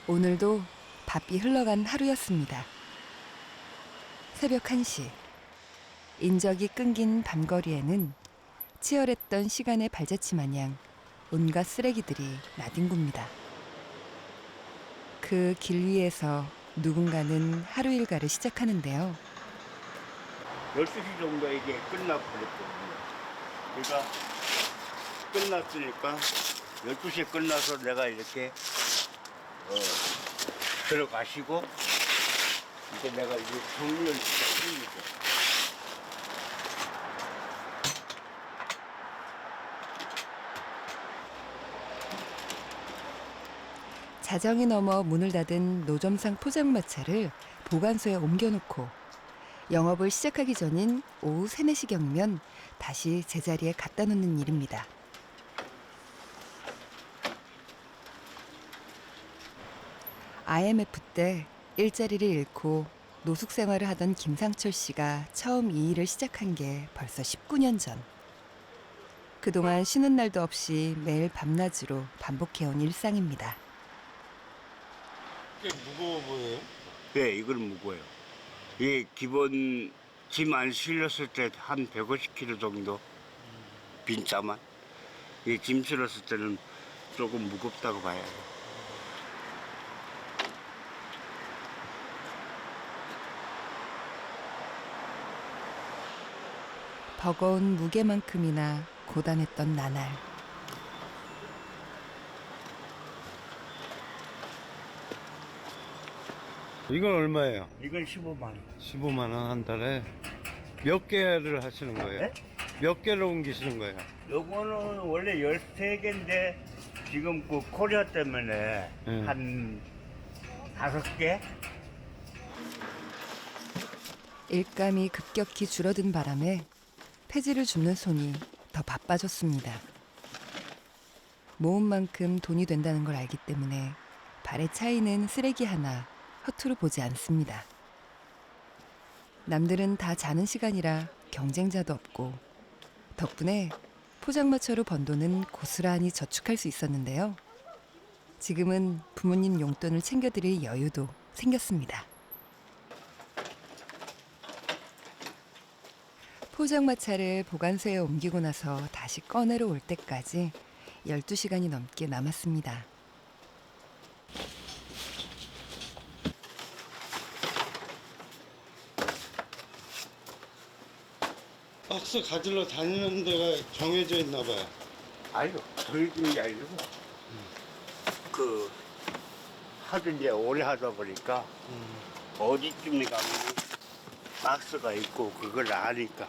오늘도 바삐 흘러간 하루였습니다. 새벽 1시. 인적이 끊긴 밤거리에는 치열했던 시간의 발자취 마냥 온갖 쓰레기들이 나뒹굽니다. 그 길 위에서 누군가는 하루 일과를 시작하는데요. 12시 정도에 이게 끝나버렸거든요. 그러니까 끝났으니까 12시에 끝나서 내가 이렇게 들어가시고 이제 내가 이제 정리를 시작합니다. 자정이 넘어 문을 닫은 노점상 포장마차를 보관소에 옮겨놓고 영업을 시작하기 전인 오후 3, 4시경이면 다시 제자리에 갖다 놓는 일입니다. IMF 때 일자리를 잃고 노숙 생활을 하던 김상철 씨가 처음 이 일을 시작한 게 벌써 19년 전. 그동안 쉬는 날도 없이 매일 밤낮으로 반복해온 일상입니다. 꽤 무거워 보여요? 네, 이건 무거워요. 이게 기본 짐 안 실렸을 때 한 150kg 정도 빈자만. 이게 짐 실었을 때는 조금 무겁다고 봐야 돼요. 버거운 무게만큼이나 고단했던 나날. 이건 얼마예요? 이건 15만 원. 15만 원 한 달에 몇 개를 하시는 거예요? 네? 몇 개를 옮기시는 거예요? 요거는 원래 13개인데 지금 그 코리아 때문에 한 5개? 일감이 급격히 줄어든 바람에 폐지를 줍는 손이 더 바빠졌습니다. 모은 만큼 돈이 된다는 걸 알기 때문에 발에 차이는 쓰레기 하나 허투루 보지 않습니다. 남들은 다 자는 시간이라 경쟁자도 없고 덕분에 포장마차로 번 돈은 고스란히 저축할 수 있었는데요. 지금은 부모님 용돈을 챙겨드릴 여유도 생겼습니다. 포장마차를 보관소에 옮기고 나서 다시 꺼내러 올 때까지 12시간이 넘게 남았습니다. 박스 가지러 다니는 데가 정해져 있나 봐요. 아니요, 저희들이 게 아니고 하도 이제 오래 하다 보니까 어디쯤에 가면 박스가 있고 그걸 아니까.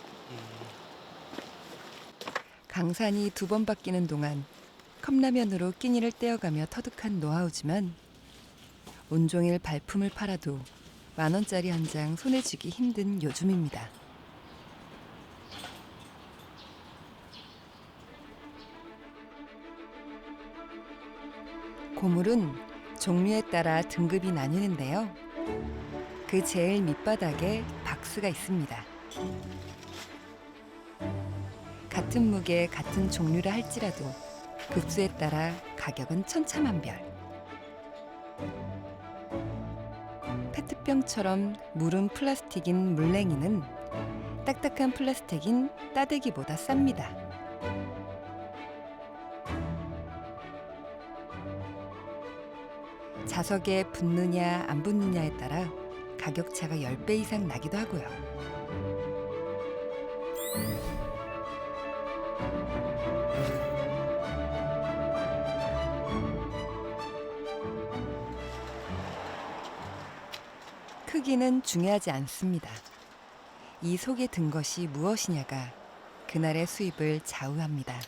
강산이 2번 바뀌는 동안 컵라면으로 끼니를 떼어가며 터득한 노하우지만 온종일 발품을 팔아도 10,000원짜리 한 장 손에 쥐기 힘든 요즘입니다. 고물은 종류에 따라 등급이 나뉘는데요. 그 제일 밑바닥에 박스가 있습니다. 같은 무게, 같은 종류라 할지라도 급수에 따라 가격은 천차만별. 페트병처럼 물은 플라스틱인 물냉이는 딱딱한 플라스틱인 따대기보다 쌉니다. 자석에 붙느냐 안 붙느냐에 따라 가격 차가 10배 이상 나기도 하고요. 크기는 중요하지 않습니다. 이 속에 든 것이 무엇이냐가 그날의 수입을 좌우합니다.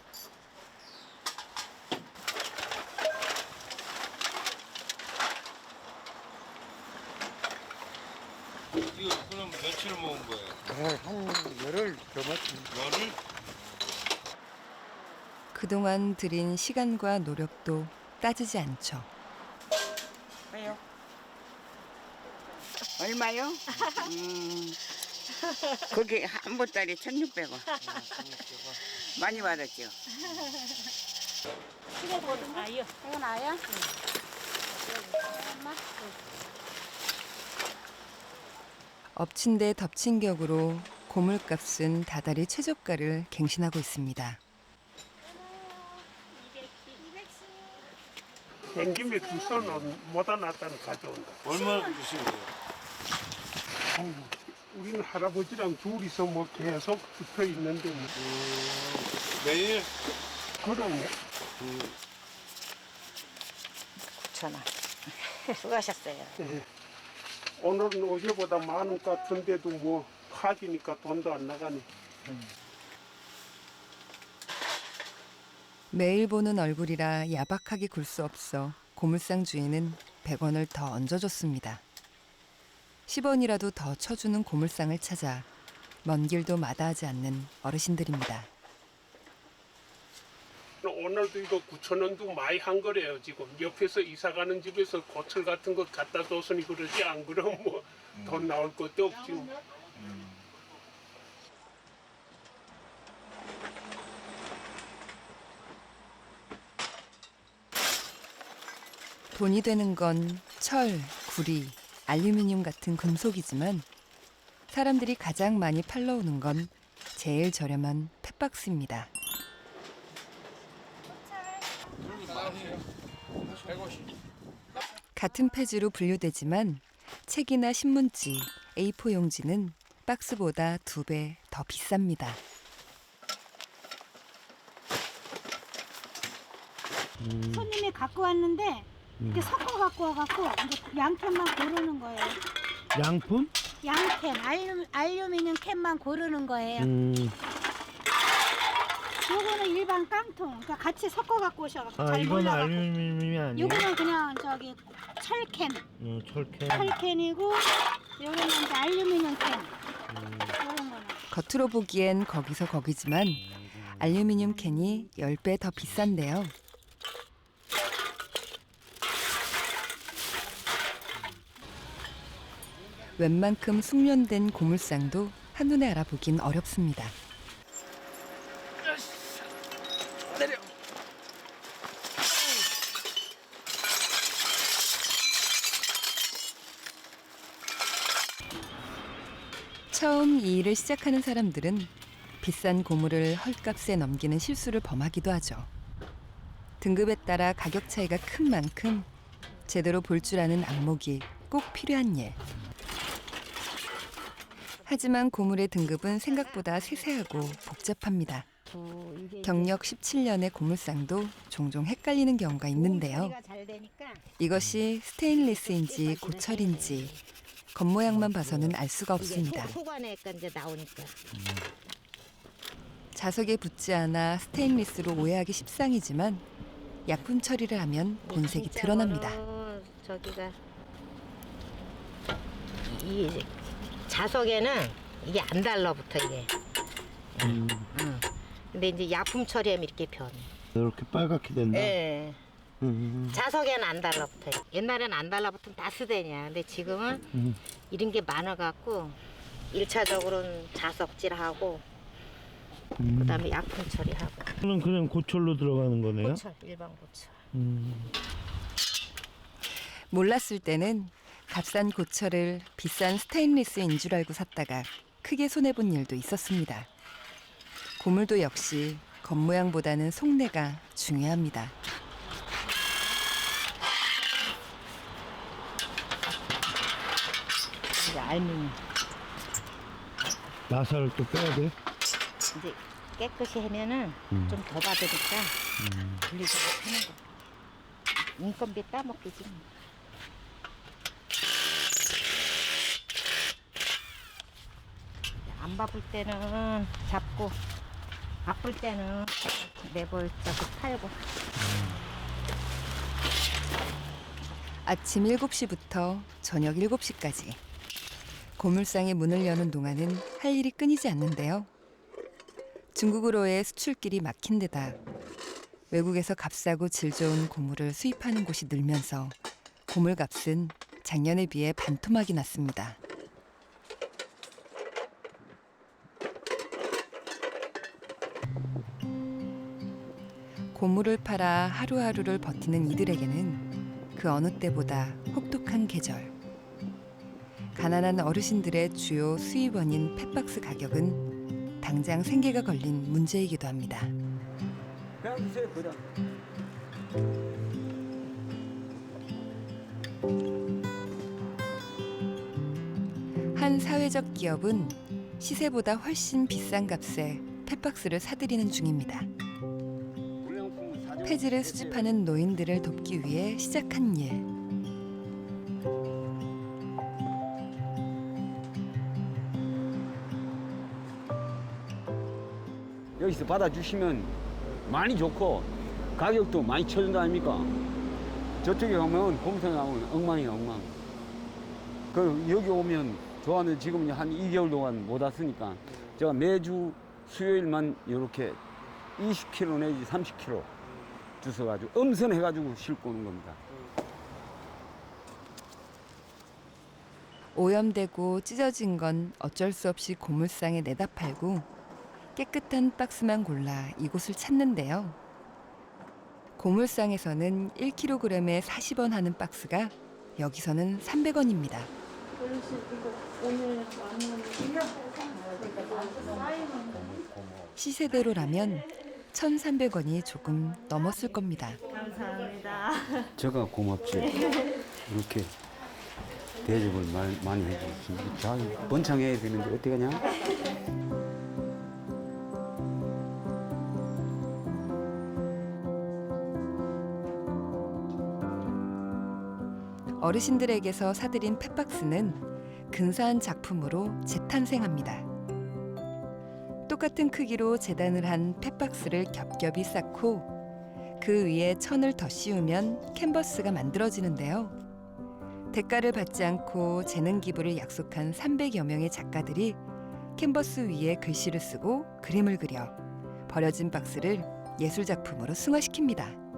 이거 그럼 며칠 모은 거예요? 한 열흘 넘었습니다. 열흘? 그동안 들인 시간과 노력도 따지지 않죠. 왜요? 얼마요? 거기 한 보따리 1,600원. 많이 받았죠? 아요. 이건 아야? 엎친 데 덮친 격으로 고물값은 다달이 최저가를 갱신하고 있습니다. 땡김에 주소는 못 안았다는 가져온다. 얼마나 주시면 돼요? 어우, 우리는 할아버지랑 둘이서 뭐 계속 붙어 있는데 뭐. 매일? 그러네. 9,000원. 수고하셨어요. 예. 오늘은 어제보다 많은 것 같은데도 뭐 파지니까 돈도 안 나가네. 매일 보는 얼굴이라 야박하게 굴 수 없어 고물상 주인은 100원을 더 얹어줬습니다. 10원이라도 더 쳐주는 고물상을 찾아 먼 길도 마다하지 않는 어르신들입니다. 오늘도 이거 9,000원도 많이 한 거래요. 지금 옆에서 이사 가는 집에서 고철 같은 거 갖다 줬으니 그러지, 안 그러면 뭐 돈 나올 것도 없지. 돈이 되는 건 철, 구리, 알루미늄 같은 금속이지만 사람들이 가장 많이 팔러 오는 건 제일 저렴한 펫박스입니다. 같은 폐지로 분류되지만 책이나 신문지, A4 용지는 박스보다 2배 더 비쌉니다. 손님이 갖고 왔는데 이렇게 섞어 갖고 와갖고 이제 양캔만 고르는 거예요. 양품? 양캔, 알루미늄 캔만 고르는 거예요. 요거는 일반 깡통, 그러니까 같이 섞어 갖고 오셔갖고 잘 이건 몰라갖고. 알루미늄이 아니에요? 요거는 그냥 저기 철캔, 철캔. 철캔이고 요거는 이제 알루미늄 캔. 요런 거는. 겉으로 보기엔 거기서 거기지만 알루미늄 캔이 10배 더 비싼데요. 웬만큼 숙련된 고물상도 한눈에 알아보긴 어렵습니다. 처음 이 일을 시작하는 사람들은 비싼 고물을 헐값에 넘기는 실수를 범하기도 하죠. 등급에 따라 가격 차이가 큰 만큼 제대로 볼 줄 아는 안목이 꼭 필요한 일. 하지만 고물의 등급은 생각보다 세세하고 복잡합니다. 경력 17년의 고물상도 종종 헷갈리는 경우가 있는데요. 이것이 스테인리스인지 고철인지 겉모양만 봐서는 알 수가 없습니다. 후관에니까 이제 나오니까. 자석에 붙지 않아 스테인리스로 오해하기 십상이지만 약품 처리를 하면 본색이 드러납니다. 저기가 이 자석에는 이게 안 달라붙어 이게. 근데 이제 약품 처리하면 이렇게 변해. 이렇게 빨갛게 된다. 예. 자석에는 안 달라붙어요. 옛날에는 안 달라붙으면 다 쓰대냐. 근데 지금은 이런 게 많아갖고 1차적으로는 자석질하고 그다음에 약품 처리하고. 이거는 그냥 고철로 들어가는 거네요? 고철, 일반 고철. 몰랐을 때는 값싼 고철을 비싼 스테인리스인 줄 알고 샀다가 크게 손해본 일도 있었습니다. 고물도 역시 겉모양보다는 속내가 중요합니다. 이제 알루미늄. 나사를 또 빼야 돼? 이제 깨끗이 하면은 좀 더 받으니까 분리해서 하는 거. 인건비 따먹기지. 안 바쁠 때는 잡고 바쁠 때는 내버려둬서 팔고. 아침 7시부터 저녁 7시까지 고물상의 문을 여는 동안은 할 일이 끊이지 않는데요. 중국으로의 수출길이 막힌 데다 외국에서 값싸고 질 좋은 고물을 수입하는 곳이 늘면서 고물값은 작년에 비해 반토막이 났습니다. 고물을 팔아 하루하루를 버티는 이들에게는 그 어느 때보다 혹독한 계절. 가난한 어르신들의 주요 수입원인 펫박스 가격은 당장 생계가 걸린 문제이기도 합니다. 그냥 주세요, 그냥. 한 사회적 기업은 시세보다 훨씬 비싼 값에 펫박스를 사들이는 중입니다. 폐지를 수집하는 노인들을 돕기 위해 시작한 일. 여기서 받아주시면 많이 좋고 가격도 많이 쳐준다 아닙니까? 저쪽에 가면 곰탕 나오면 엉망이야, 엉망. 그 여기 오면 좋아하는 지금 한 2개월 동안 못 왔으니까 제가 매주 수요일만 이렇게 20kg 내지 30kg 주워가지고 엄선해가지고 싣고 오는 겁니다. 오염되고 찢어진 건 어쩔 수 없이 고물상에 내다 팔고 깨끗한 박스만 골라 이곳을 찾는데요. 고물상에서는 1kg에 40원 하는 박스가 여기서는 300원입니다. 시세대로라면 1,300원이 조금 넘었을 겁니다. 제가 고맙지. 이렇게 대접을 많이 해주시면 잘 번창해야 되는데 어떻게 하냐? 어르신들에게서 사들인 펫박스는 근사한 작품으로 재탄생합니다. 똑같은 크기로 재단을 한 펫박스를 겹겹이 쌓고 그 위에 천을 더 씌우면 캔버스가 만들어지는데요. 대가를 받지 않고 재능 기부를 약속한 300여 명의 작가들이 캔버스 위에 글씨를 쓰고 그림을 그려 버려진 박스를 예술 작품으로 승화시킵니다.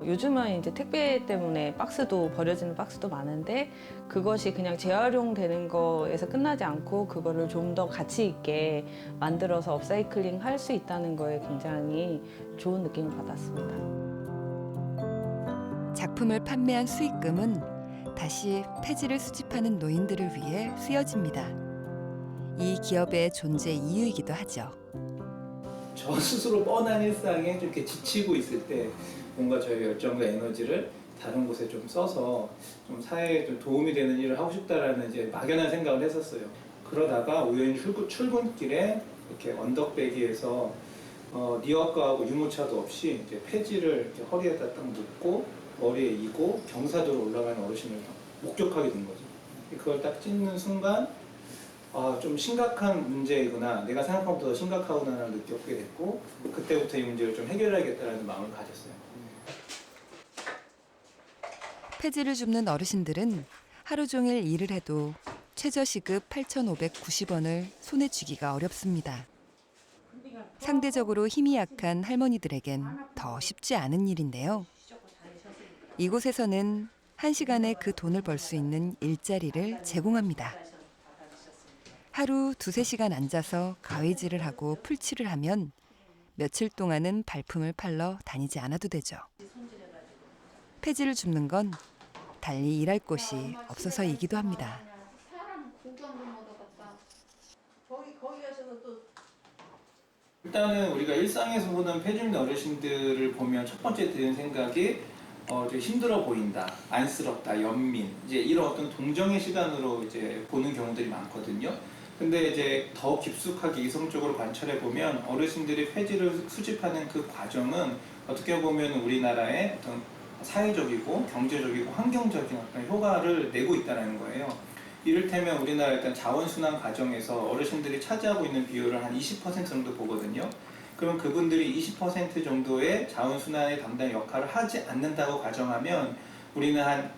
요즘은 이제 택배 때문에 박스도 버려지는 박스도 많은데 그것이 그냥 재활용되는 거에서 끝나지 않고 그거를 좀 더 가치 있게 만들어서 업사이클링 할 수 있다는 거에 굉장히 좋은 느낌을 받았습니다. 작품을 판매한 수익금은 다시 폐지를 수집하는 노인들을 위해 쓰여집니다. 이 기업의 존재 이유이기도 하죠. 저 스스로 뻔한 일상에 좀 이렇게 지치고 있을 때 뭔가 저의 열정과 에너지를 다른 곳에 좀 써서 좀 사회에 좀 도움이 되는 일을 하고 싶다라는 이제 막연한 생각을 했었어요. 그러다가 우연히 출근길에 이렇게 언덕배기에서 니어과하고 유모차도 없이 이제 폐지를 이렇게 허리에다 딱 묶고 머리에 이고 경사도로 올라가는 어르신을 목격하게 된 거죠. 그걸 딱 찍는 순간 좀 심각한 문제이구나, 내가 생각한 것보다 더 심각하구나를 느끼게 됐고 그때부터 이 문제를 좀 해결해야겠다는 마음을 가졌어요. 폐지를 줍는 어르신들은 하루 종일 일을 해도 최저시급 8,590원을 손에 쥐기가 어렵습니다. 상대적으로 힘이 약한 할머니들에겐 더 쉽지 않은 일인데요. 이곳에서는 1시간에 그 돈을 벌 수 있는 일자리를 제공합니다. 하루 2-3시간 앉아서 가위질을 하고 풀칠을 하면 며칠 동안은 발품을 팔러 다니지 않아도 되죠. 폐지를 줍는 건 달리 일할 곳이 없어서이기도 합니다. 일단은 우리가 일상에서 보는 폐주민 어르신들을 보면 첫 번째 드는 생각이 좀 힘들어 보인다, 안쓰럽다, 연민, 이제 이런 어떤 동정의 시간으로 이제 보는 경우들이 많거든요. 근데 이제 더 깊숙하게 이성적으로 관찰해 보면 어르신들이 폐지를 수집하는 그 과정은 어떻게 보면 우리나라의 어떤 사회적이고 경제적이고 환경적인 어떤 효과를 내고 있다는 거예요. 이를테면 우리나라 일단 자원순환 과정에서 어르신들이 차지하고 있는 비율을 한 20% 정도 보거든요. 그럼 그분들이 20% 정도의 자원순환의 담당 역할을 하지 않는다고 가정하면 우리는 한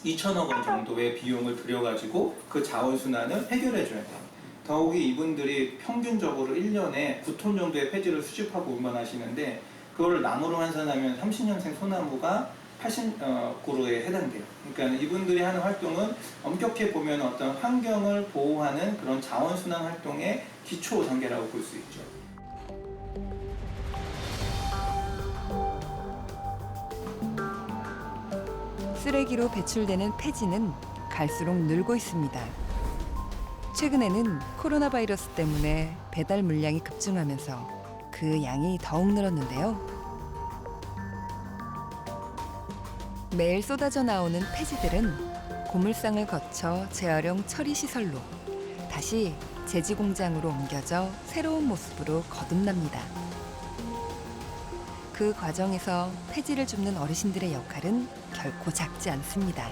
2천억 원 정도의 비용을 들여가지고 그 자원순환을 해결해줘야 돼요. 더욱이 이분들이 평균적으로 1년에 9톤 정도의 폐지를 수집하고 운반하시는데 그걸 나무로 환산하면 30년생 소나무가 80그루에 해당돼요. 그러니까 이분들이 하는 활동은 엄격히 보면 어떤 환경을 보호하는 그런 자원순환 활동의 기초 단계라고 볼 수 있죠. 쓰레기로 배출되는 폐지는 갈수록 늘고 있습니다. 최근에는 코로나 바이러스 때문에 배달 물량이 급증하면서 그 양이 더욱 늘었는데요. 매일 쏟아져 나오는 폐지들은 고물상을 거쳐 재활용 처리 시설로 다시 제지 공장으로 옮겨져 새로운 모습으로 거듭납니다. 그 과정에서 폐지를 줍는 어르신들의 역할은 결코 작지 않습니다.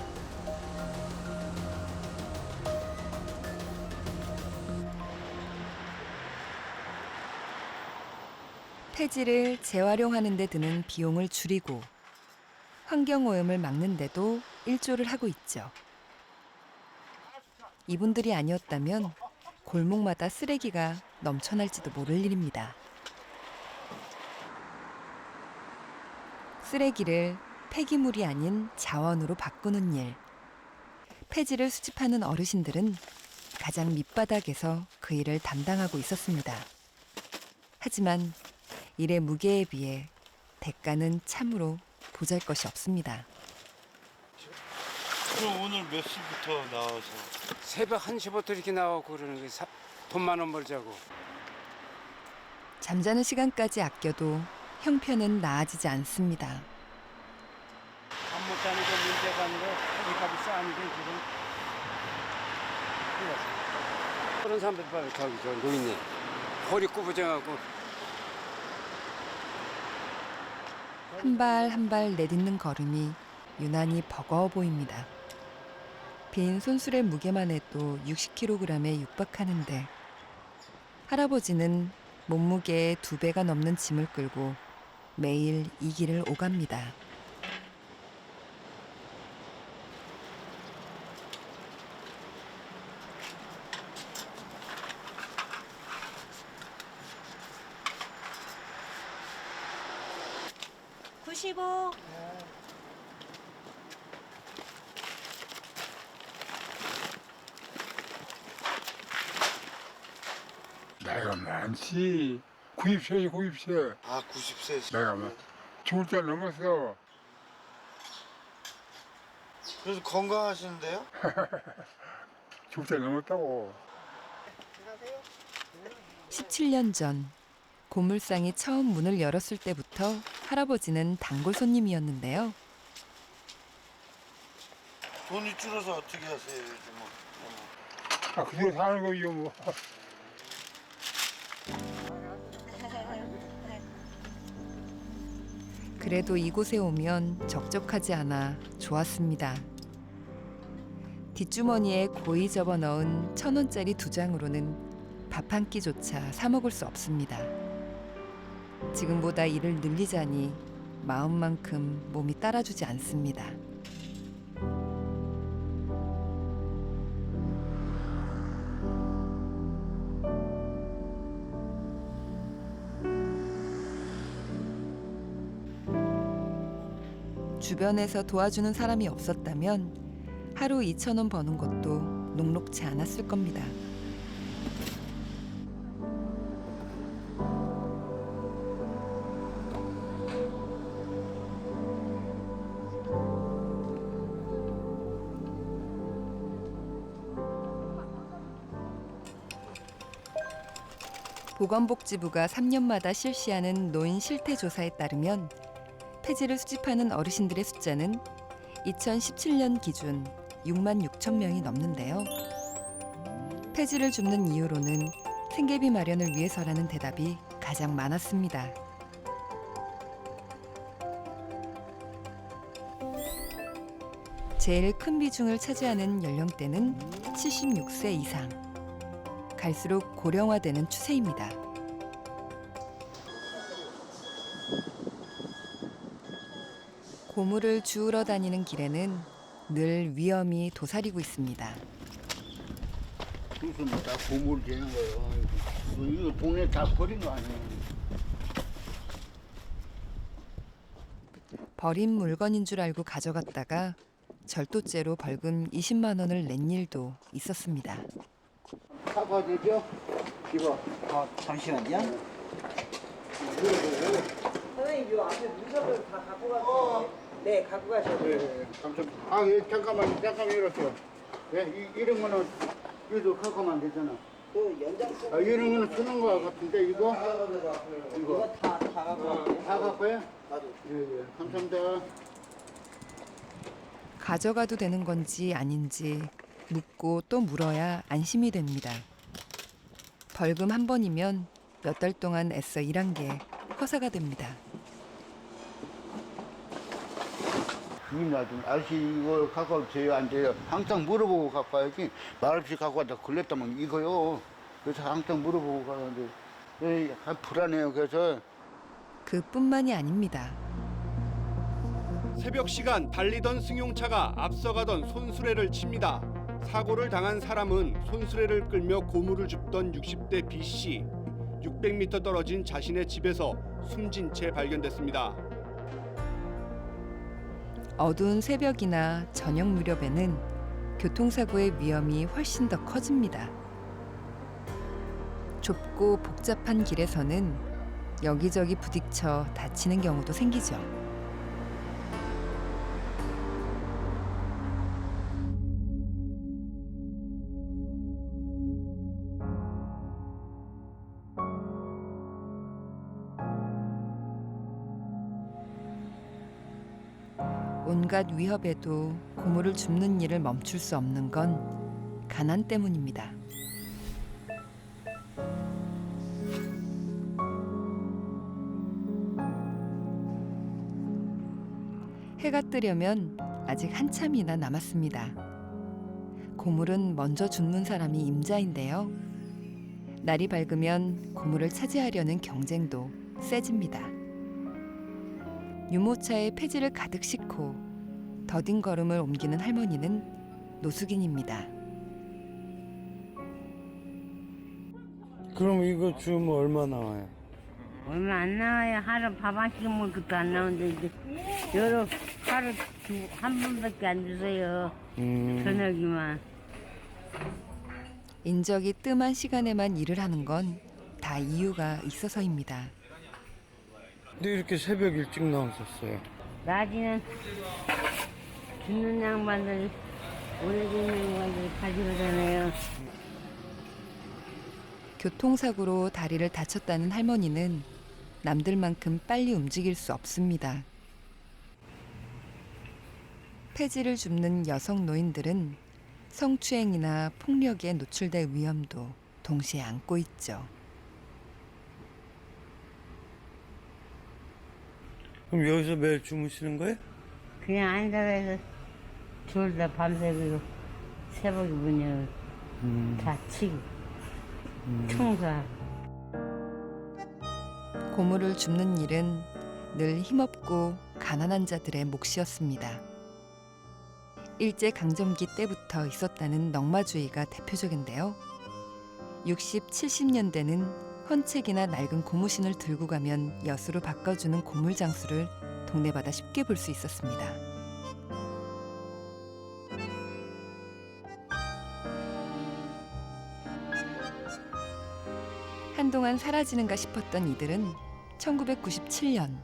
폐지를 재활용하는 데 드는 비용을 줄이고 환경오염을 막는 데도 일조를 하고 있죠. 이분들이 아니었다면 골목마다 쓰레기가 넘쳐날지도 모를 일입니다. 쓰레기를 폐기물이 아닌 자원으로 바꾸는 일. 폐지를 수집하는 어르신들은 가장 밑바닥에서 그 일을 담당하고 있었습니다. 하지만 일의 무게에 비해 대가는 참으로 보잘것이 없습니다. 그럼 오늘 몇 시부터 나와서? 새벽 1시부터 이렇게 나오고 그러는 게 돈 만 원 벌자고. 잠자는 시간까지 아껴도 형편은 나아지지 않습니다. 잠 못 자는 게 문제가 아니라 폐기값이 싸는 게 지금 그런 사람들 봐. 저기 저 노인네 허리 구부정하고 한 발 한 발 내딛는 걸음이 유난히 버거워 보입니다. 빈 손수레 무게만 해도 60kg에 육박하는데 할아버지는 몸무게의 2배가 넘는 짐을 끌고 매일 이 길을 오갑니다. 내가 많지. 90세지 90세. 아 90세. 내가 막 죽을 때 넘었어. 그래서 건강하시는데요? 죽을 때 넘었다고. 17년 전 고물상이 처음 문을 열었을 때부터 할아버지는 단골 손님이었는데요. 돈이 줄어서 어떻게 하세요 요즘은? 아, 그대로 사는 거죠 뭐. 그래도 이곳에 오면 적적하지 않아 좋았습니다. 뒷주머니에 고이 접어 넣은 1,000원짜리 2장으로는 밥 한 끼조차 사 먹을 수 없습니다. 지금보다 일을 늘리자니 마음만큼 몸이 따라주지 않습니다. 주변에서 도와주는 사람이 없었다면 하루 2,000원 버는 것도 녹록지 않았을 겁니다. 보건복지부가 3년마다 실시하는 노인 실태 조사에 따르면 폐지를 수집하는 어르신들의 숫자는 2017년 기준 6만 6천 명이 넘는데요. 폐지를 줍는 이유로는 생계비 마련을 위해서라는 대답이 가장 많았습니다. 제일 큰 비중을 차지하는 연령대는 76세 이상. 갈수록 고령화되는 추세입니다. 고물을 주우러 다니는 길에는 늘 위험이 도사리고 있습니다. 무슨 다 고물 되는 거예요. 이거 동네 다 버린 거 아니에요. 버린 물건인 줄 알고 가져갔다가 절도죄로 벌금 20만 원을 낸 일도 있었습니다. 사과 되죠? 이거. 잠시만요. 선생님, 요 앞에 문석을 다 갖고 가세요. 네, 갖고 가셔도 돼요. 네, 감사합니다. 예, 잠깐만 이렇게요. 예, 이런 거는 이거 갖고 가면 되잖아. 그 연장 이런 거는 쓰는 거 같은데 이거 다 갖고 다 갖고요? 예, 감사합니다. 가져가도 되는 건지 아닌지 묻고 또 물어야 안심이 됩니다. 벌금 한 번이면 몇 달 동안 애써 일한 게 허사가 됩니다. 주인한테 아저씨 이거 갖고 와도 돼요 안 돼요? 항상 물어보고 갖고 와야지. 말없이 갖고 와다 걸렸다면 이거요. 그래서 항상 물어보고 가는데 불안해요. 그래서 그뿐만이 아닙니다. 새벽 시간 달리던 승용차가 앞서가던 손수레를 칩니다. 사고를 당한 사람은 손수레를 끌며 고무를 줍던 60대 B씨. 600m 떨어진 자신의 집에서 숨진 채 발견됐습니다. 어두운 새벽이나 저녁 무렵에는 교통사고의 위험이 훨씬 더 커집니다. 좁고 복잡한 길에서는 여기저기 부딪혀 다치는 경우도 생기죠. 온갖 위협에도 고무를 줍는 일을 멈출 수 없는 건 가난 때문입니다. 해가 뜨려면 아직 한참이나 남았습니다. 고물은 먼저 줍는 사람이 임자인데요. 날이 밝으면 고물을 차지하려는 경쟁도 세집니다. 유모차에 폐지를 가득 싣고 더딘 걸음을 옮기는 할머니는 노숙인입니다. 그럼 이거 주면 얼마 나와요? 얼마 안 나와요. 하루 밥 한 끼 먹을 것도 안 나오는데 이제 여러 하루 한 번밖에 안 주세요. 저녁이만. 인적이 뜸한 시간에만 일을 하는 건 다 이유가 있어서입니다. 근데 이렇게 새벽 일찍 나오셨어요? 낮에는 죽는 양반들, 오래된 양반들 가지고 다녀요. 교통사고로 다리를 다쳤다는 할머니는 남들만큼 빨리 움직일 수 없습니다. 폐지를 줍는 여성 노인들은 성추행이나 폭력에 노출될 위험도 동시에 안고 있죠. 그럼 여기서 매일 주무시는 거예요? 그냥 앉아서 졸다 밤새고 새벽에 문 열고 다 치고 청소하고. 고물을 줍는 일은 늘 힘없고 가난한 자들의 몫이었습니다. 일제강점기 때부터 있었다는 넉마주의가 대표적인데요. 60, 70년대는 헌책이나 낡은 고무신을 들고 가면 엿으로 바꿔주는 고물 장수를 동네마다 쉽게 볼 수 있었습니다. 한동안 사라지는가 싶었던 이들은 1997년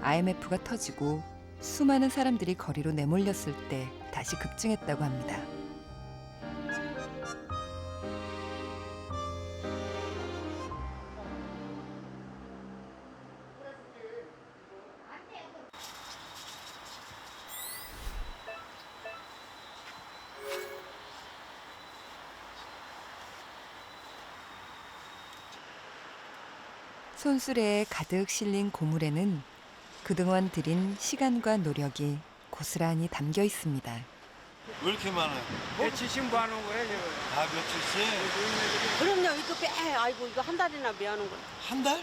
IMF가 터지고 수많은 사람들이 거리로 내몰렸을 때 다시 급증했다고 합니다. 손수레에 가득 실린 고물에는 그동안 들인 시간과 노력이 고스란히 담겨 있습니다. 왜 이렇게 많아요? 며칠 신고하는 거예요, 지금? 아, 며칠씩? 그럼요. 이거 빼. 아이고 이거 한 달이나 매하는 거야. 한 달?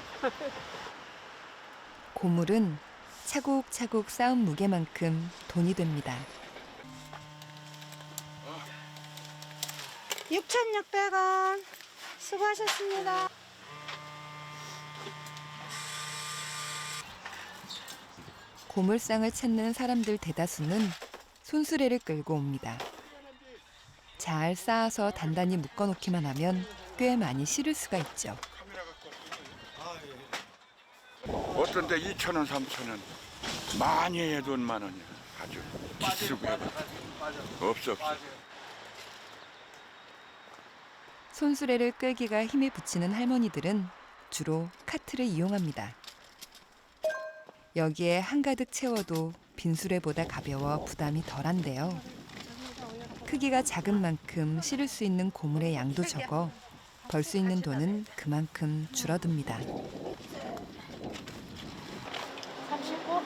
고물은 차곡차곡 쌓은 무게만큼 돈이 됩니다. 6,600원. 수고하셨습니다. 고물상을 찾는 사람들 대다수는 손수레를 끌고 옵니다. 잘 쌓아서 단단히 묶어놓기만 하면 꽤 많이 실을 수가 있죠. 어떤 데 2,000원, 3,000원. 많이 해도 10,000원이야. 아주 기술구나. 없어. 손수레를 끌기가 힘이 붙이는 할머니들은 주로 카트를 이용합니다. 여기에 한가득 채워도 빈수레보다 가벼워 부담이 덜한데요. 크기가 작은 만큼 실을 수 있는 고물의 양도 적어 벌 수 있는 돈은 그만큼 줄어듭니다. 39?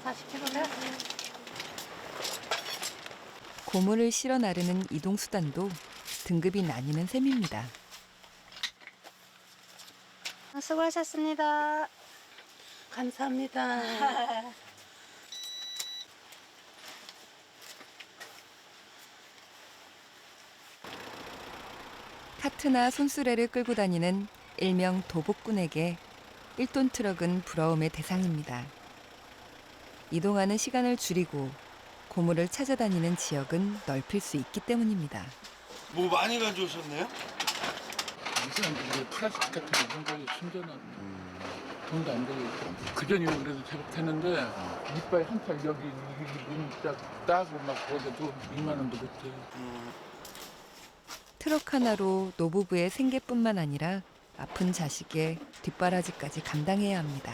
40kg? 고물을 실어 나르는 이동 수단도 등급이 나뉘는 셈입니다. 수고하셨습니다. 감사합니다. 카트나 손수레를 끌고 다니는 일명 도복꾼에게 1톤 트럭은 부러움의 대상입니다. 이동하는 시간을 줄이고 고물을 찾아다니는 지역은 넓힐 수 있기 때문입니다. 뭐 많이 가져오셨네요? 이제 플라스틱 같은 거 이런 거 숨겨놓은 돈도 안 들고 그전이면 그래도 제법 되는데 이빨 한 살 여기 딱 따고 막 그래도 2만 원도 못 돼요. 트럭 하나로 노부부의 생계뿐만 아니라 아픈 자식의 뒷바라지까지 감당해야 합니다.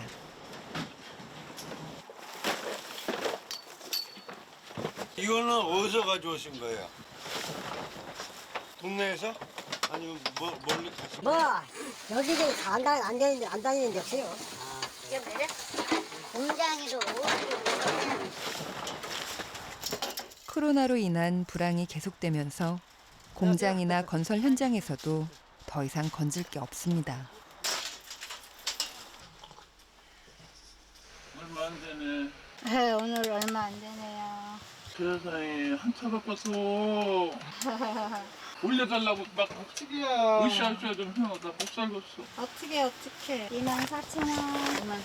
이거는 어디서 가져오신 거예요? 동네에서? 아니면 멀리 가신 뭐 거예요? 여기저기 안 다니는 데 없어요. 공장에도 코로나로 인한 불황이 계속되면서 공장이나 건설 현장에서도 더 이상 건질 게 없습니다. 얼마 안 되네. 네, 오늘 얼마 안 되네요. 세상에 한차 바빠서 올려달라고 막 으쌰으쌰 좀 해요. 나 못 살겠어. 어떻게 24,000원. 24,000원.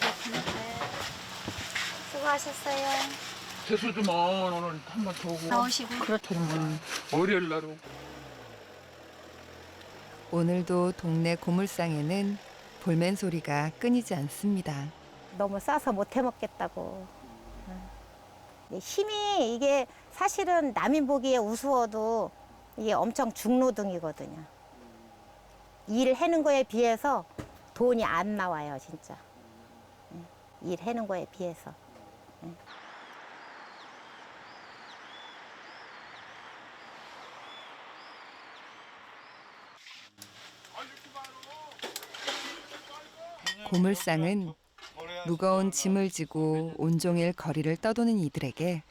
수고하셨어요. 세수 좀 오늘 한 번 더 오고. 나오시고. 그렇다면 월요일 날 오고. 오늘도 동네 고물상에는 볼멘 소리가 끊이지 않습니다. 너무 싸서 못 해먹겠다고. 힘이 이게 사실은 남이 보기에 우스워도 이게 엄청 중노동이거든요. 일 해는 거에 비해서 돈이 안 나와요, 진짜. 일 해는 거에 비해서. 고물상은 무거운 짐을 지고 온종일 거리를 떠도는 이들에게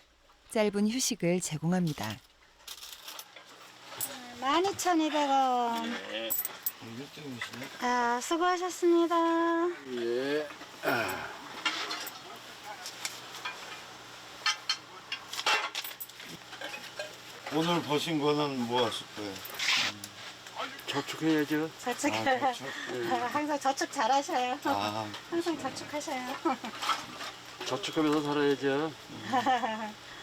짧은 휴식을 제공합니다. 12,200원. 네. 아, 수고하셨습니다. 예. 오늘 버신 거는 뭐 하실 거예요? 저축해야죠. 저축. 저축. 항상 저축 잘하셔요. 아. 항상 저축하셔요. 저축하면서 살아야죠.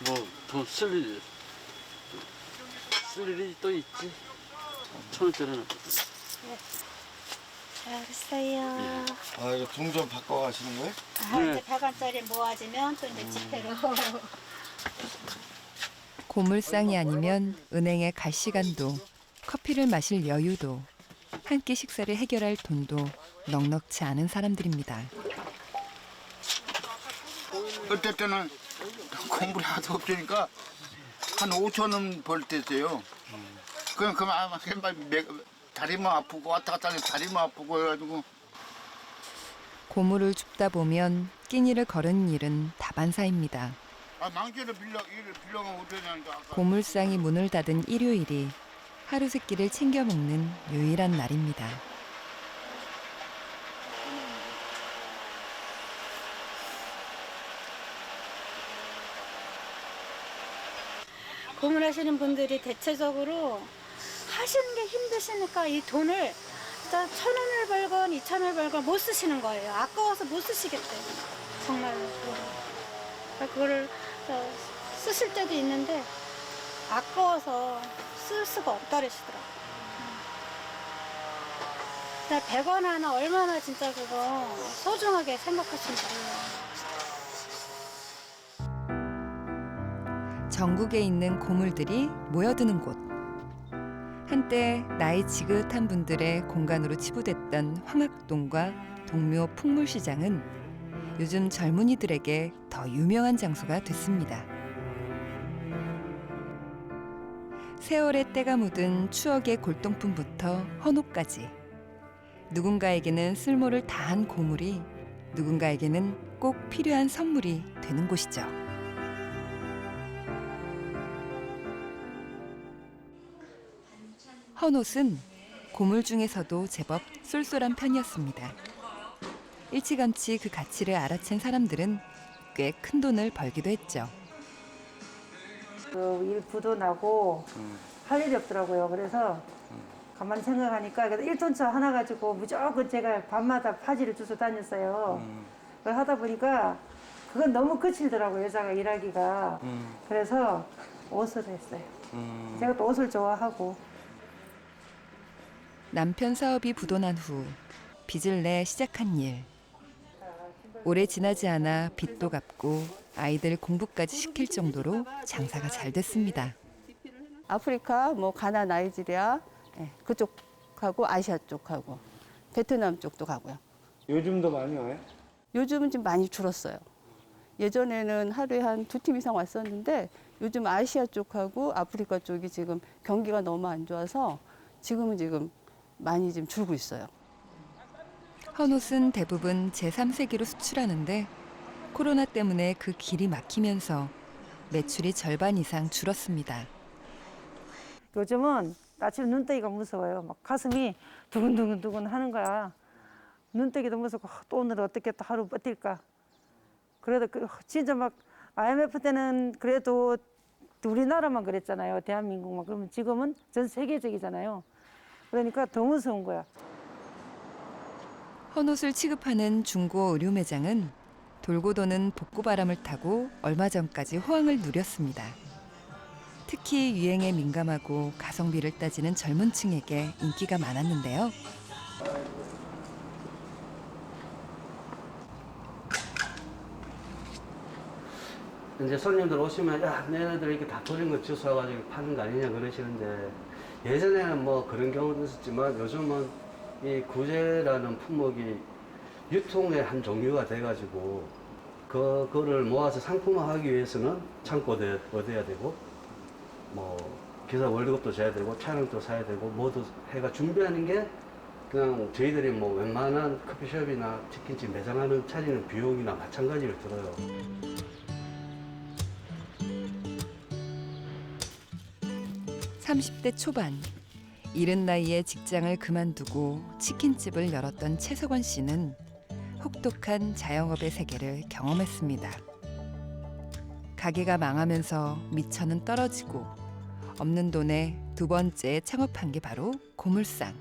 뭐 돈 쓸 일이 또 있지. 1,000원짜리는. 알았어요. 아, 이거 돈 좀 바꿔 가시는 거예요? 이제 100원짜리 모아지면 또 이제 지폐로. 고물상이 아니면 은행에 갈 시간도 커피를 마실 여유도 한 끼 식사를 해결할 돈도 넉넉지 않은 사람들입니다. 그때 때는 공부를 하도 없으니까 한 5천 원 벌 때였어요. 그냥 다리만 아프고 왔다 갔다 하니 다리만 아프고 해가지고. 고물을 줍다 보면 끼니를 거르는 일은 다반사입니다. 망치를 빌려가면 어쩌냐니까. 고물상이 문을 닫은 일요일이 하루 세 끼를 챙겨 먹는 유일한 날입니다. 고물하시는 분들이 대체적으로 하시는 게 힘드시니까 이 돈을 1,000원을 벌건 2,000원을 벌건 못 쓰시는 거예요. 아까워서 못 쓰시겠대요. 정말로. 그거를 쓰실 때도 있는데 아까워서 쓸 수가 없다르시더라고요. 100원 하나 얼마나 진짜 그거 소중하게 생각하시는지 몰라요. 전국에 있는 고물들이 모여드는 곳. 한때 나이 지긋한 분들의 공간으로 치부됐던 황학동과 동묘 풍물시장은 요즘 젊은이들에게 더 유명한 장소가 됐습니다. 세월의 때가 묻은 추억의 골동품부터 헌옷까지 누군가에게는 쓸모를 다한 고물이 누군가에게는 꼭 필요한 선물이 되는 곳이죠. 헌옷은 고물 중에서도 제법 쏠쏠한 편이었습니다. 일찌감치 그 가치를 알아챈 사람들은 꽤 큰 돈을 벌기도 했죠. 일 부도 나고 할 일이 없더라고요. 그래서 가만히 생각하니까 1톤차 하나 가지고 무조건 제가 밤마다 파지를 주워 다녔어요. 그걸 하다 보니까 그건 너무 거칠더라고요. 여자가 일하기가. 그래서 옷을 했어요. 제가 또 옷을 좋아하고. 남편 사업이 부도난 후 빚을 내 시작한 일. 오래 지나지 않아 빚도 갚고 아이들 공부까지 시킬 정도로 장사가 잘 됐습니다. 아프리카, 뭐 가나, 나이지리아 그쪽하고 아시아 쪽하고 베트남 쪽도 가고요. 요즘도 많이 와요? 요즘은 좀 많이 줄었어요. 예전에는 하루에 한 2팀 이상 왔었는데 요즘 아시아 쪽하고 아프리카 쪽이 지금 경기가 너무 안 좋아서 지금 많이 좀 줄고 있어요. 헌옷은 대부분 제3세계로 수출하는데 코로나 때문에 그 길이 막히면서 매출이 절반 이상 줄었습니다. 요즘은 아침에 눈 뜨기가 무서워요. 막 가슴이 두근두근 하는 거야. 눈 뜨기도 무섭고 또 오늘 어떻게 또 하루 버틸까. 그래도 진짜 막 IMF 때는 그래도 우리나라만 그랬잖아요. 대한민국만. 그러면 지금은 전 세계적이잖아요. 그러니까 더 무서운 거야. 헌옷을 취급하는 중고 의류 매장은 돌고 도는 복고바람을 타고 얼마 전까지 호황을 누렸습니다. 특히 유행에 민감하고 가성비를 따지는 젊은 층에게 인기가 많았는데요. 이제 손님들 오시면 야, 너네들 이렇게 다 버린 거 주워가지고 파는 거 아니냐 그러시는데 예전에는 뭐 그런 경우도 있었지만 요즘은 이 구제라는 품목이 유통의 한 종류가 돼가지고 그거를 모아서 상품화하기 위해서는 창고도 얻어야 되고 뭐 기사 월급도 줘야 되고 차량도 사야 되고 모두 해가 준비하는 게 그냥 저희들이 뭐 웬만한 커피숍이나 치킨집 매장하는 차리는 비용이나 마찬가지로 들어요. (30대) 초반 이른 나이에 직장을 그만두고 치킨집을 열었던 최석원 씨는 혹독한 자영업의 세계를 경험했습니다. 가게가 망하면서 미천은 떨어지고 없는 돈에 두 번째 창업한 게 바로 고물상.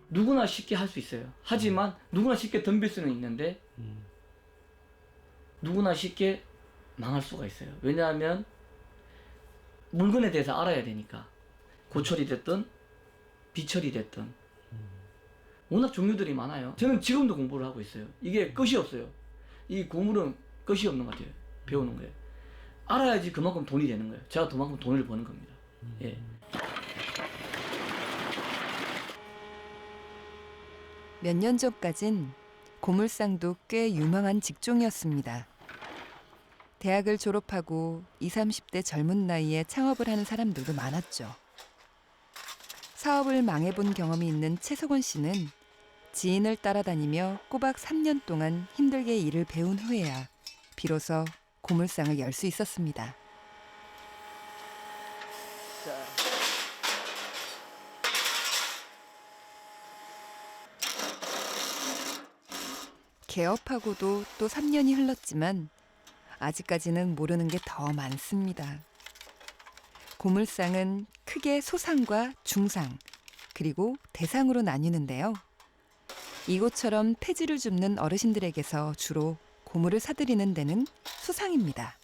누구나 쉽게 할 수 있어요. 하지만 누구나 쉽게 덤빌 수는 있는데 누구나 쉽게 망할 수가 있어요. 왜냐하면 물건에 대해서 알아야 되니까. 고철이 됐든 비철이 됐든 워낙 종류들이 많아요. 저는 지금도 공부를 하고 있어요. 이게 끝이 없어요. 이 고물은 끝이 없는 것 같아요. 배우는 거예요. 알아야지 그만큼 돈이 되는 거예요. 제가 그만큼 돈을 버는 겁니다. 예. 몇 년 전까진 고물상도 꽤 유망한 직종이었습니다. 대학을 졸업하고 20, 30대 젊은 나이에 창업을 하는 사람들도 많았죠. 사업을 망해본 경험이 있는 최석원 씨는 지인을 따라다니며 꼬박 3년 동안 힘들게 일을 배운 후에야 비로소 고물상을 열 수 있었습니다. 개업하고도 또 3년이 흘렀지만 아직까지는 모르는 게 더 많습니다. 고물상은 크게 소상과 중상, 그리고 대상으로 나뉘는데요. 이곳처럼 폐지를 줍는 어르신들에게서 주로 고물을 사들이는 데는 수상입니다.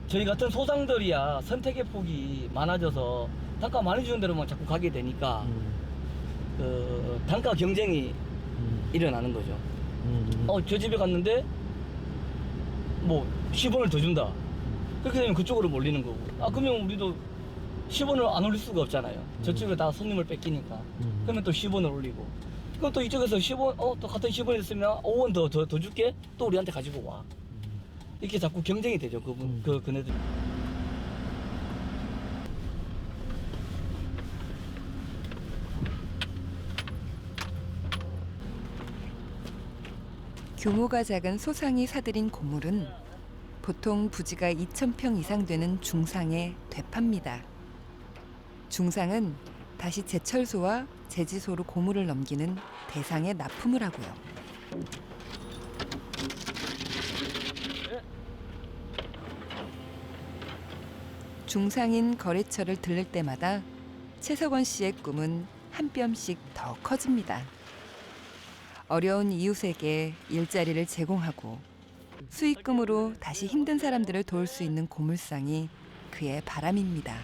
저희 같은 소상들이야 선택의 폭이 많아져서 단가 많이 주는 데로만 자꾸 가게 되니까 그 단가 경쟁이 일어나는 거죠. 저 집에 갔는데 뭐 10원을 더 준다. 그렇게 되면 그쪽으로 몰리는 거고. 아 그러면 우리도 10원을 안 올릴 수가 없잖아요. 저쪽에 다 손님을 뺏기니까. 그러면 또 10원을 올리고. 그럼 또 이쪽에서 10원, 또 같은 10원 있으면 5원 더 줄게. 또 우리한테 가지고 와. 이렇게 자꾸 경쟁이 되죠. 그네들. 규모가 작은 소상이 사들인 고물은 보통 부지가 2,000평 이상 되는 중상에 되팝니다. 중상은 다시 제철소와 제지소로 고물을 넘기는 대상에 납품을 하고요. 중상인 거래처를 들를 때마다 최석원 씨의 꿈은 한 뼘씩 더 커집니다. 어려운 이웃에게 일자리를 제공하고 수익금으로 다시 힘든 사람들을 도울 수 있는 고물상이 그의 바람입니다.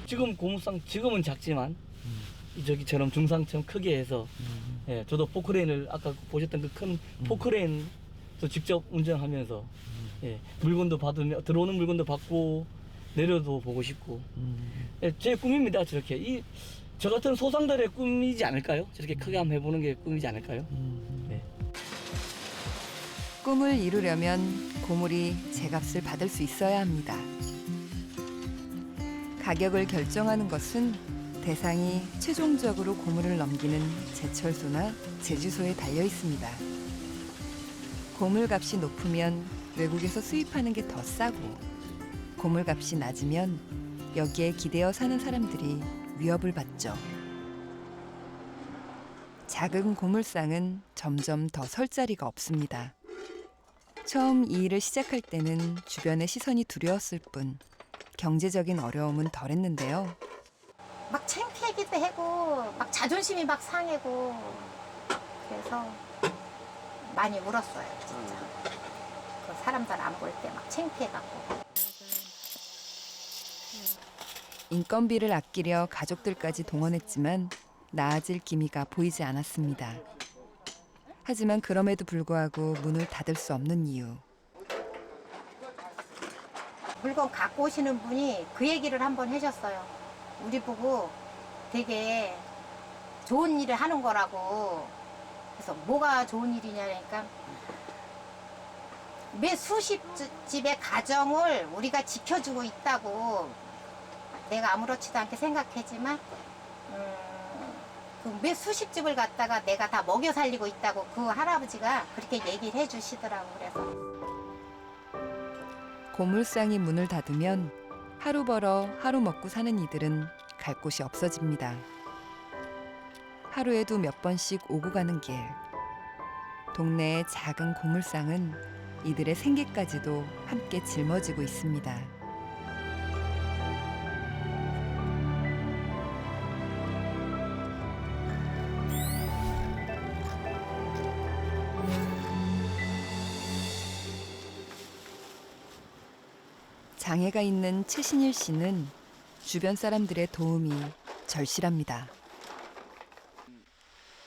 지금 고물상 지금은 작지만 저기처럼 중상처럼 크게 해서 예, 저도 포크레인을 아까 보셨던 그 큰 포크레인도 직접 운전하면서 예, 물건도 받으며 들어오는 물건도 받고 내려도 보고 싶고 예, 제 꿈입니다. 저렇게 저 같은 소상들의 꿈이지 않을까요? 저렇게 크게 한번 해보는 게 꿈이지 않을까요? 네. 꿈을 이루려면 고물이 제값을 받을 수 있어야 합니다. 가격을 결정하는 것은 대상이 최종적으로 고물을 넘기는 제철소나 제주소에 달려 있습니다. 고물값이 높으면 외국에서 수입하는 게 더 싸고 고물값이 낮으면 여기에 기대어 사는 사람들이 위협을 받죠. 작은 고물상은 점점 더 설 자리가 없습니다. 처음 이 일을 시작할 때는 주변의 시선이 두려웠을 뿐 경제적인 어려움은 덜했는데요. 막 창피하기도 하고 막 자존심이 막 상하고 그래서 많이 울었어요 진짜. 그 사람들 안 볼 때 막 창피해갖고. 인건비를 아끼려 가족들까지 동원했지만 나아질 기미가 보이지 않았습니다. 하지만 그럼에도 불구하고 문을 닫을 수 없는 이유. 물건 갖고 오시는 분이 그 얘기를 한번 해줬어요. 우리 보고 되게 좋은 일을 하는 거라고. 그래서 뭐가 좋은 일이냐니까 매 수십 집의 가정을 우리가 지켜주고 있다고. 내가 아무렇지도 않게 생각하지만 그 몇 수십 집을 갖다가 내가 다 먹여 살리고 있다고 그 할아버지가 그렇게 얘기를 해주시더라고. 그래서 고물상이 문을 닫으면 하루 벌어 하루 먹고 사는 이들은 갈 곳이 없어집니다. 하루에도 몇 번씩 오고 가는 길. 동네의 작은 고물상은 이들의 생계까지도 함께 짊어지고 있습니다. 장애가 있는 최신일 씨는 주변 사람들의 도움이 절실합니다.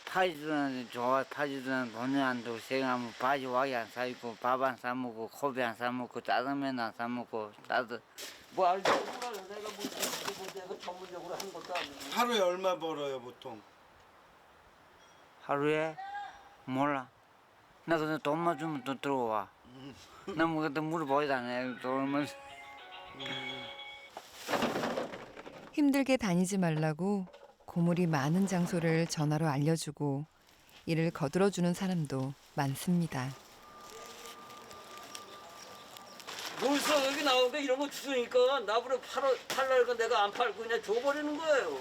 파지도 않는데 좋아 파지도 않는데 돈이 안 들고 생각하면 바지 와기 안 사입고 밥 안 사먹고 고기 안 사먹고 짜장면 안 사먹고 따뜻 뭐 알죠? 내가 뭐 내가 전문적으로 한 것도 아니고. 하루에 얼마 벌어요 보통? 하루에 몰라 나 그냥 돈만 주면 또 들어와 나 뭐 그때 물어보지도 않아요 돈만 힘들게 다니지 말라고 고물이 많은 장소를 전화로 알려주고 이를 거들어주는 사람도 많습니다. 벌써 여기 나오니까 이런 거 주니까 나보다 팔라니까 내가 안 팔고 그냥 줘버리는 거예요.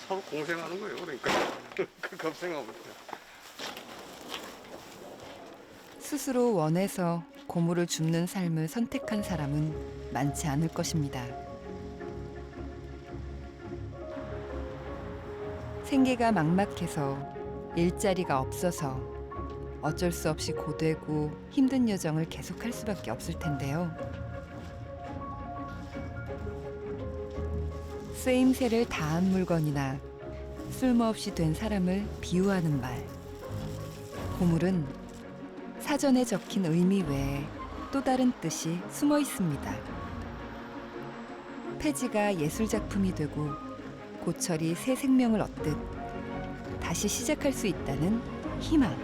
서로 공생하는 거예요. 그러니까 그 겁생하고. 스스로 원해서 고물을 줍는 삶을 선택한 사람은 많지 않을 것입니다. 생계가 막막해서 일자리가 없어서 어쩔 수 없이 고되고 힘든 여정을 계속할 수밖에 없을 텐데요. 쓰임새를 다한 물건이나 쓸모없이 된 사람을 비유하는 말. 고물은 사전에 적힌 의미 외에 또 다른 뜻이 숨어 있습니다. 폐지가 예술작품이 되고 고철이 새 생명을 얻듯 다시 시작할 수 있다는 희망.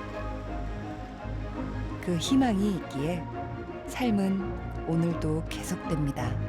그 희망이 있기에 삶은 오늘도 계속됩니다.